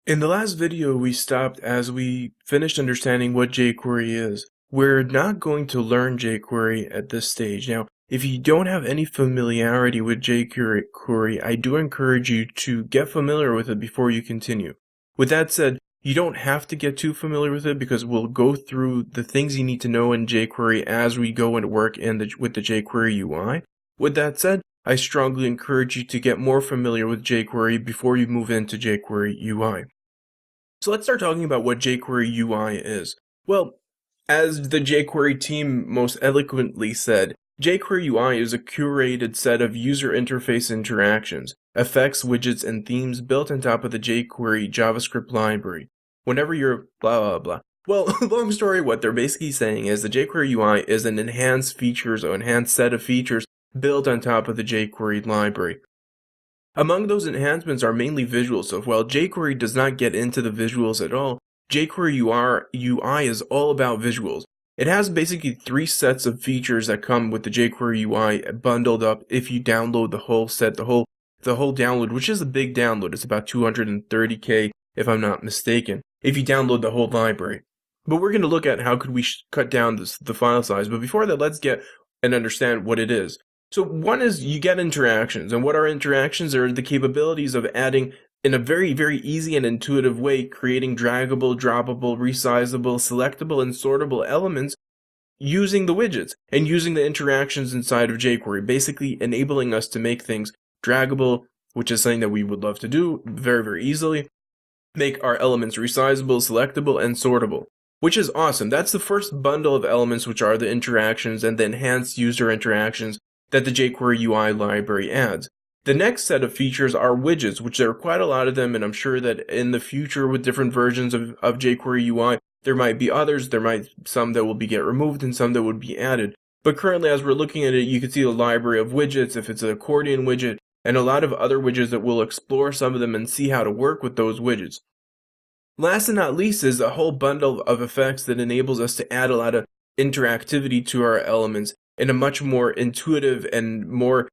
In the last video, we stopped as we finished understanding what jQuery is. We're not going to learn jQuery at this stage. Now, if you don't have any familiarity with jQuery, I do encourage you to get familiar with it before you continue. With that said, you don't have to get too familiar with it because we'll go through the things you need to know in jQuery as we go and work with the jQuery UI. With that said, I strongly encourage you to get more familiar with jQuery before you move into jQuery UI. So let's start talking about what jQuery UI is. Well, as the jQuery team most eloquently said, jQuery UI is a curated set of user interface interactions, effects, widgets, and themes built on top of the jQuery JavaScript library. Whenever you're blah blah blah. Well, long story, what they're basically saying is the jQuery UI is an enhanced set of features built on top of the jQuery library. Among those enhancements are mainly visuals, so while jQuery does not get into the visuals at all, jQuery UI is all about visuals. It has basically three sets of features that come with the jQuery UI bundled up if you download the whole set, the whole download, which is a big download. It's about 230K if I'm not mistaken, if you download the whole library. But we're going to look at how could we cut down the file size. But before that, let's get and understand what it is. So one is you get interactions, and what are interactions? Are the capabilities of adding, in a very, very easy and intuitive way, creating draggable, droppable, resizable, selectable, and sortable elements using the widgets and using the interactions inside of jQuery, basically enabling us to make things draggable, which is something that we would love to do very, very easily, make our elements resizable, selectable, and sortable, which is awesome. That's the first bundle of elements, which are the interactions and the enhanced user interactions that the jQuery UI library adds. The next set of features are widgets, which there are quite a lot of them, and I'm sure that in the future with different versions of jQuery UI, there might be others, there might some that will get removed and some that would be added. But currently, as we're looking at it, you can see the library of widgets, if it's an accordion widget, and a lot of other widgets that we'll explore some of them and see how to work with those widgets. Last and not least is a whole bundle of effects that enables us to add a lot of interactivity to our elements in a much more intuitive and more